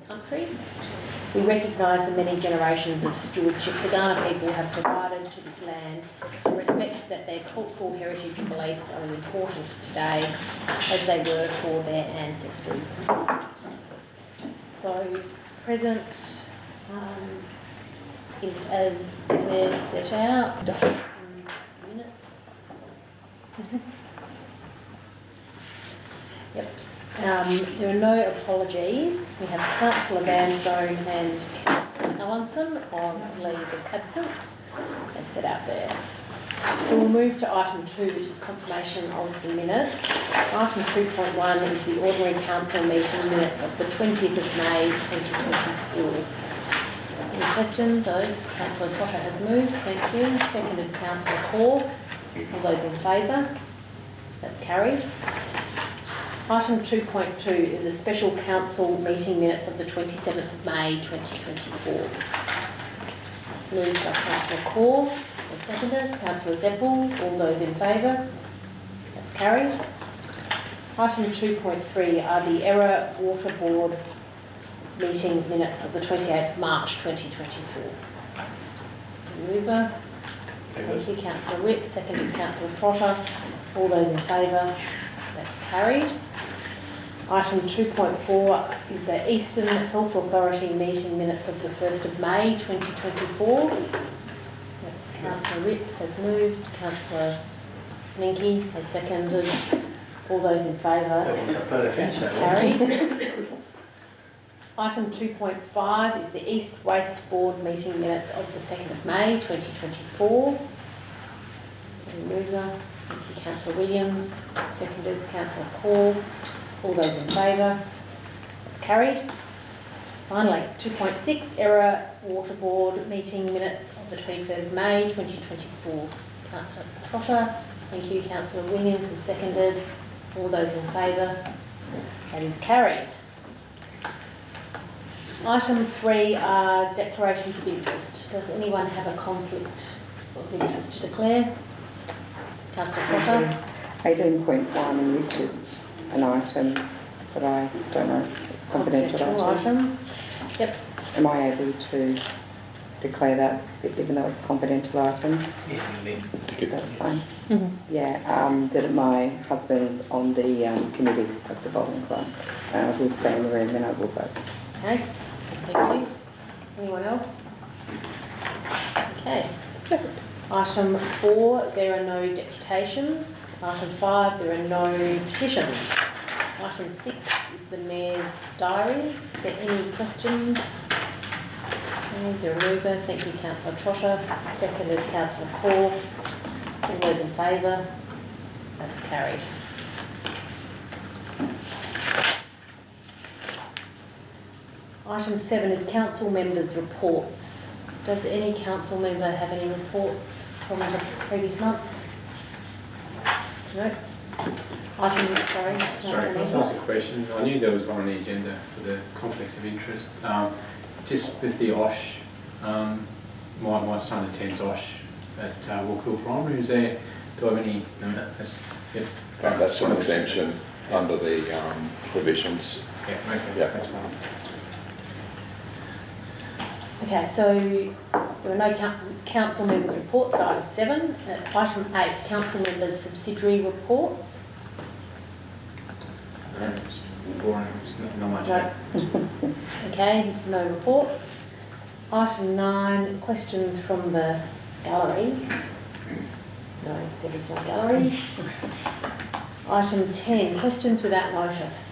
country. We recognise the many generations of stewardship the Kaurna people have provided to this land and respect that their cultural heritage and beliefs are as important today as they were for their ancestors. So, present is as they're set out in minutes. Yep. There are no apologies. We have Councillor Vanstone and Councillor Allinson on leave of absence, as set out there. So we'll move to item 2, which is confirmation of the minutes. Item 2.1 is the ordinary council meeting minutes of the 20th of May 2024. Any questions? Councillor Trotter has moved, thank you. Seconded Councillor Corr. All those in favour? That's carried. Item 2.2 is the special council meeting minutes of the 27th of May 2024. It's moved by Councillor Corr. Seconded. Councillor Zeppel. All those in favour? That's carried. Item 2.3 are the Error Water Board meeting minutes of the 28th of March 2024. Mover. Thank you, Councillor Ripp. Seconded, Councillor Trotter. All those in favour? That's carried. Item 2.4 is the Eastern Health Authority meeting minutes of the 1st of May 2024. Councillor Ripp has moved. Councillor Linky has seconded. All those in favour? That's carried. Item 2.5 is the East Waste Board meeting minutes of the 2nd of May 2024. Mover. Thank you, Councillor Williams. Seconded, Councillor Corr. All those in favour? That's carried. Finally, 2.6, Error Water Board meeting minutes of the 23rd of May 2024. Councillor Trotter. Thank you, Councillor Williams has seconded. All those in favour? That is carried. Item 3 are declarations of interest. Does anyone have a conflict of interest to declare? Councillor Trotter. 18.1, which is an item that I don't know, it's confidential item. Yep. Am I able to declare that, even though it's a confidential item? Yeah. That's fine. Mm-hmm. Yeah, that my husband's on the committee of the bowling club. He'll stay in the room and I will vote. Okay, thank you. Anyone else? Okay. Item 4, there are no deputations. Item 5, there are no petitions. Item 6 is the Mayor's diary. Are there any questions? Is there a mover? Thank you, Councillor Trotter. Seconded, Councillor Corr. All those in favour? That's carried. Item 7 is council members' reports. Does any council member have any reports from the previous month? No. Item, sorry. Can I ask a question? I knew there was one on the agenda for the conflicts of interest. Just with the OSH, my son attends OSH at Walkerville Primary. Is there, do I have any, no, that's an exemption under the provisions. Yeah, okay, yeah. That's fine. Okay, so there are no council members' reports at item 7. At item 8, council members' subsidiary reports. It's boring, it's not much. No. Okay, no reports. Item 9, questions from the gallery. No, there is no gallery. Item 10, questions without notice.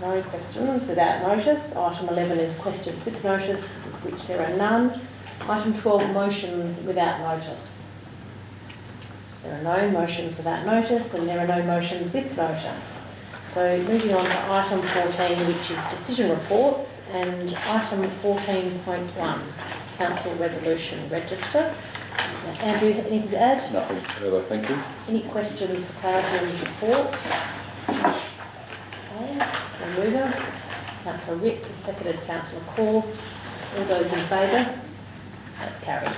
No questions without notice. Item 11 is questions with notice, of which there are none. Item 12, motions without notice. There are no motions without notice and there are no motions with notice. So moving on to item 14, which is decision reports, and item 14.1, council resolution register. Andrew, anything to add? Nothing further, thank you. Any questions for Claritin's report? Okay, mover, Councillor Ripp, and seconded Councillor Corr. All those in favour? That's carried.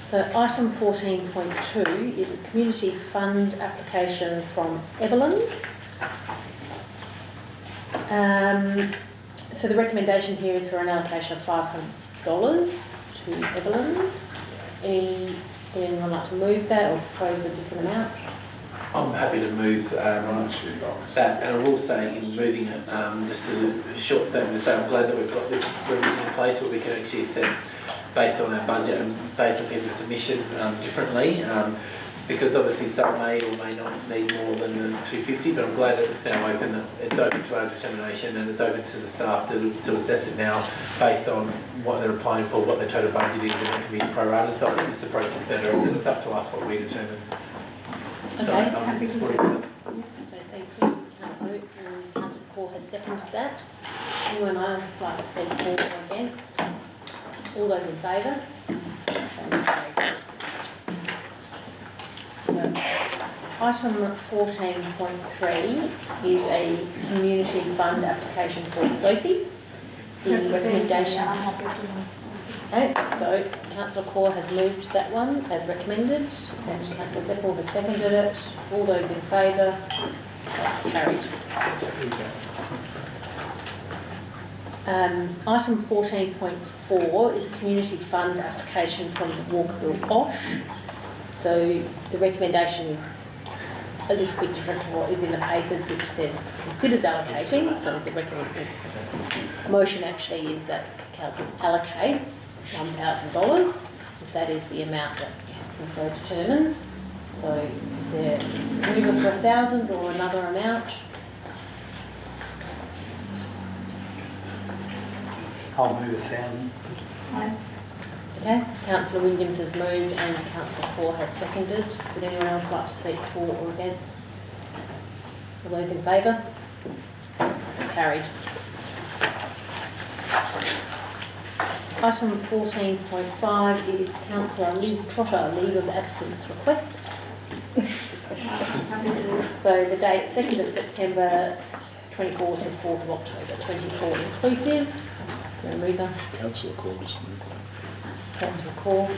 So item 14.2 is a community fund application from Evelyn. So the recommendation here is for an allocation of $500 to Evelyn. Anyone like to move that or propose a different amount? I'm happy to move that, and I will say in moving it, just as a short statement to say I'm glad that we've got this revision in place where we can actually assess based on our budget and based on people's submission differently, because obviously some may or may not need more than the 250, but I'm glad that it's now open, that it's open to our determination and it's open to the staff to assess it now based on what they're applying for, what their total budget is, and it can be prorated. So I think this approach is better, and it's up to us what we determine. Okay, So I'm supporting that. Okay, thank you, Councillor Luke, and Councillor Core has seconded that. Anyone else like to speak for or against? All those in favour? So, item 14.3 is a community fund application for Sophie. The recommendation. Okay, so Councillor Core has moved that one as recommended, and Councillor Zeppel has seconded it. All those in favour? That's carried. Item 14.4 is a community fund application from Walkerville Osh. So the recommendation is a little bit different to what is in the papers, which says considers allocating. So the motion actually is that council allocates $1,000, if that is the amount that council so determines. So is there a mover for 1,000 or another amount? I'll move 1,000. Okay, Councillor Williams has moved and Councillor Core has seconded. Would anyone else like to speak for or against? All those in favour? Carried. Item 14.5 is Councillor Liz Trotter leave of absence request. So the date 2nd of September 24 to 4th of October 24 inclusive. Is there a mover? Councillor Cordes. Councillor Core,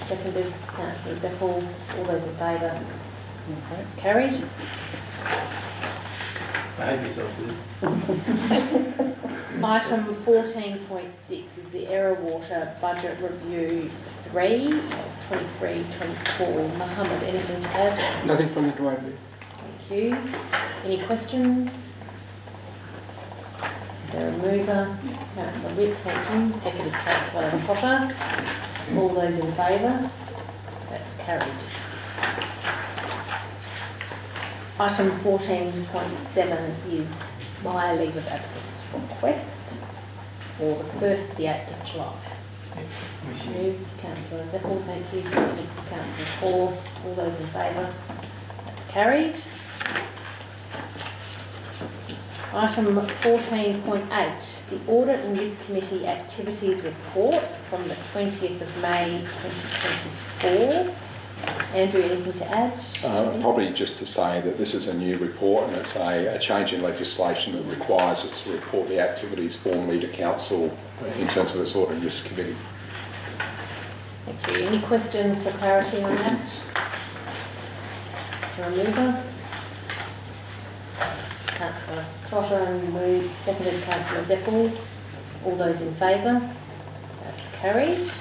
seconded. Councillor Zeppel. All those in favour? That's carried. I hate myself for this. Item 14.6 is the Air Water Budget Review 3, 23-24. Mohammed, anything to add? Nothing from the Dwayne. Thank you. Any questions? Is there a mover? Councillor Witt, thank you. Seconded Councillor Trotter. All those in favour? That's carried. Item 14.7 is my leave of absence request for the 1st to the 8th of July. Moved, Councillor Zeppel, thank you. Seconded Councillor Core. All those in favour? That's carried. Item 14.8, the Audit and Risk Committee Activities Report from the 20th of May 2024. Andrew, anything to add? Probably just to say that this is a new report and it's a change in legislation that requires us to report the activities formally to council in terms of this Audit and Risk Committee. Thank you. Any questions for clarity on that? Is there a mover? Councillor Trotter and moved, seconded Councillor Zeppel. All those in favour? That's carried.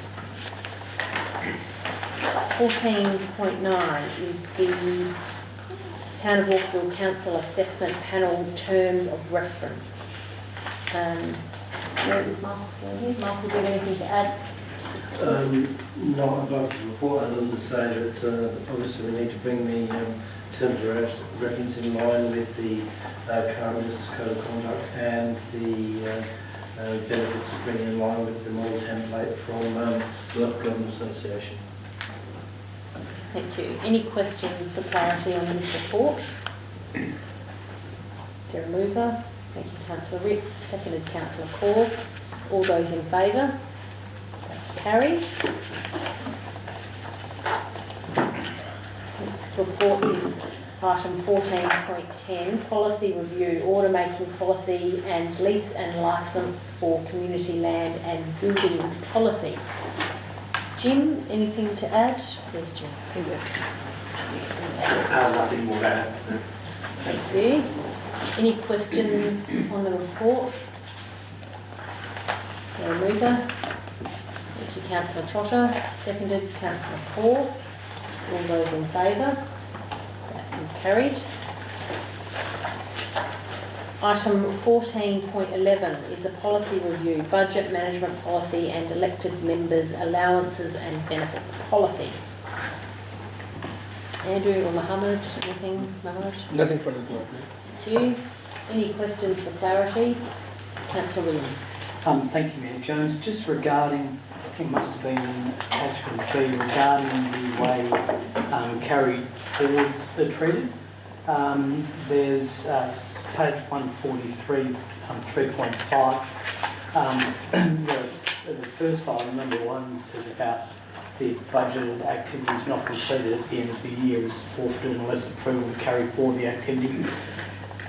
14.9 is the Town of Walkerville Council Assessment Panel Terms of Reference. Where is Michael still here? Michael, do you have anything to add? Not above the report, other than to say that obviously we need to bring the terms of reference in line with the current Business Code of Conduct and the benefits of bringing in line with the model template from the Local Government Association. Thank you. Any questions for clarity on this report? Is there a mover? Thank you, Councillor Ripp. Seconded Councillor Core. All those in favour? That's carried. Next report is item 14.10, Policy Review, Order Making Policy and Lease and Licence for Community Land and Buildings Policy. Jim, anything to add? Yes, Jim. Nothing more to add. Thank you. Any questions on the report? So mover. Thank you, Councillor Trotter. Seconded, Councillor Paul. All those in favour? That is carried. Item 14.11 is the policy review, budget management policy and elected members' allowances and benefits policy. Andrew or Mohammed, anything? Mohammed? Nothing for the board. Thank you. Any questions for clarity? Councillor Williams. Thank you, Mayor Jones. Just regarding, I think it must have been in attachment B, regarding the way carried forwards are treated. There's page 143, 3.5. The first item, number 1, says about the budgeted activities not completed at the end of the year is forfeited unless approval to carry forward the activity.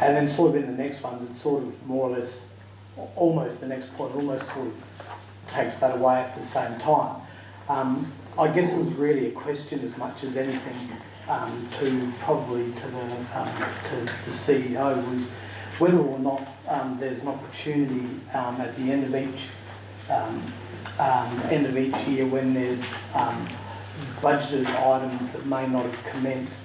And then sort of in the next ones, it's sort of more or less, almost the next point, almost sort of takes that away at the same time. I guess it was really a question as much as anything to the CEO was whether or not there's an opportunity at the end of each year when there's budgeted items that may not have commenced,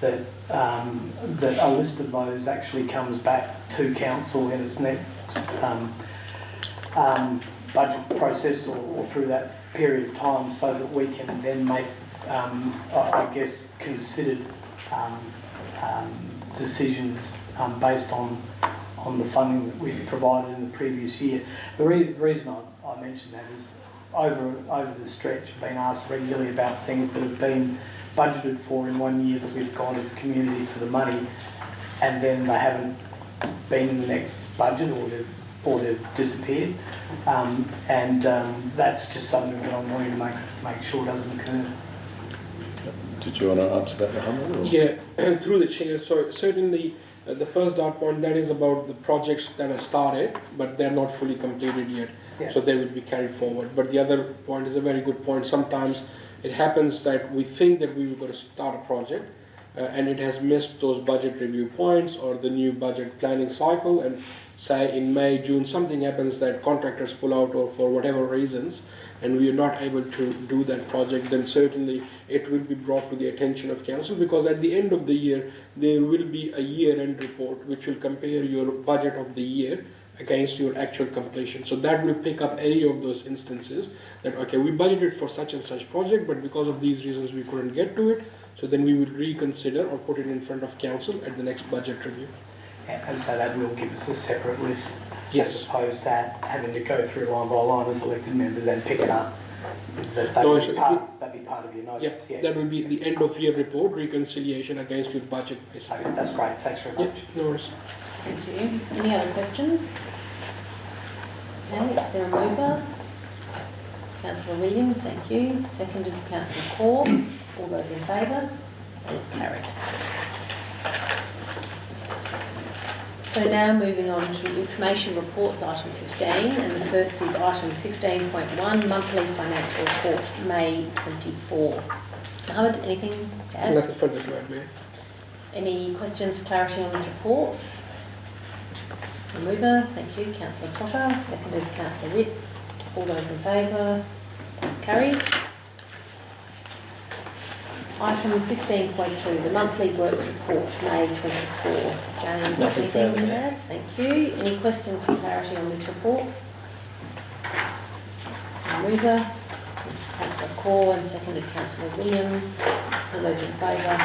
that a list of those actually comes back to council in its next budget process or through that period of time, so that we can then make, I guess, considered decisions based on the funding that we provided in the previous year. The reason I mention that is over the stretch I've been asked regularly about things that have been budgeted for in one year that we've gone to the community for the money, and then they haven't been in the next budget or they've disappeared, and that's just something that I'm wanting to make sure doesn't occur. Did you want to answer that, Mohammed? Or? Yeah, through the chair. So certainly the first dot point, that is about the projects that are started, but they're not fully completed yet. Yeah. So they will be carried forward. But the other point is a very good point. Sometimes it happens that we think that we were going to start a project and it has missed those budget review points or the new budget planning cycle, and say in May, June, something happens that contractors pull out or for whatever reasons, and we are not able to do that project, then certainly it will be brought to the attention of council, because at the end of the year there will be a year-end report which will compare your budget of the year against your actual completion. So that will pick up any of those instances that, okay, we budgeted for such and such project, but because of these reasons we couldn't get to it, so then we will reconsider or put it in front of council at the next budget review. And so that will give us a separate list, Yes. as opposed to having to go through line by line as elected members and pick it up. That'd be part of your notice. Yes, Yeah. that will be the end of year report, reconciliation against your budget, basically. Okay, that's great. Thanks very much. Yeah, no worries. Thank you. Any other questions? Okay, is there a mover? Councillor Williams, thank you. Seconded, Councillor Core. All those in favour? That is carried. So now moving on to information reports, item 15, and the first is item 15.1, monthly financial report, May 24. Mohammed, anything to add? Nothing further to add, Mayor. Any questions for clarity on this report? The mover, thank you, Councillor Trotter, seconded Councillor Witt. All those in favour? That's carried. Item 15.2, the monthly works report, May 24. James, Nothing anything further. to add? Thank you. Any questions for clarity on this report? The mover, Councillor Core, and seconded Councillor Williams. All those in favour?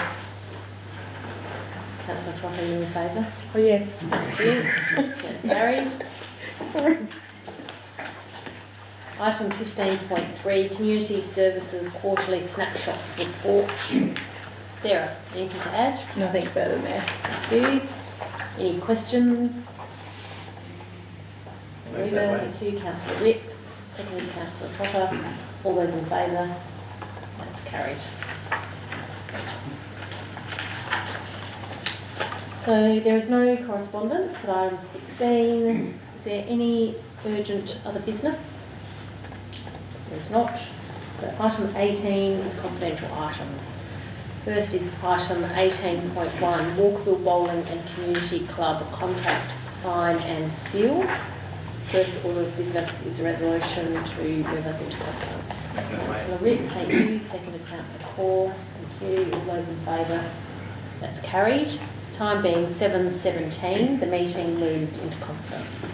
Councillor Trotter, you in favour? Oh, yes. Thank you. That's carried. Sorry. Item 15.3, Community Services Quarterly Snapshot Report. Sarah, anything to add? Nothing further, Mayor. Thank you. Any questions? Move that way. Thank you. Councillor Witt, seconded Councillor Trotter. All those in favour? That's carried. So there is no correspondence at item 16. Is there any urgent other business? There's not. So item 18 is confidential items. First is item 18.1, Walkerville Bowling and Community Club contract sign and seal. First order of business is a resolution to move us into confidence. Councillor Rick, thank you. Seconded Councillor Core, thank you. All those in favour? That's carried. Time being 7:17, the meeting moved into conference.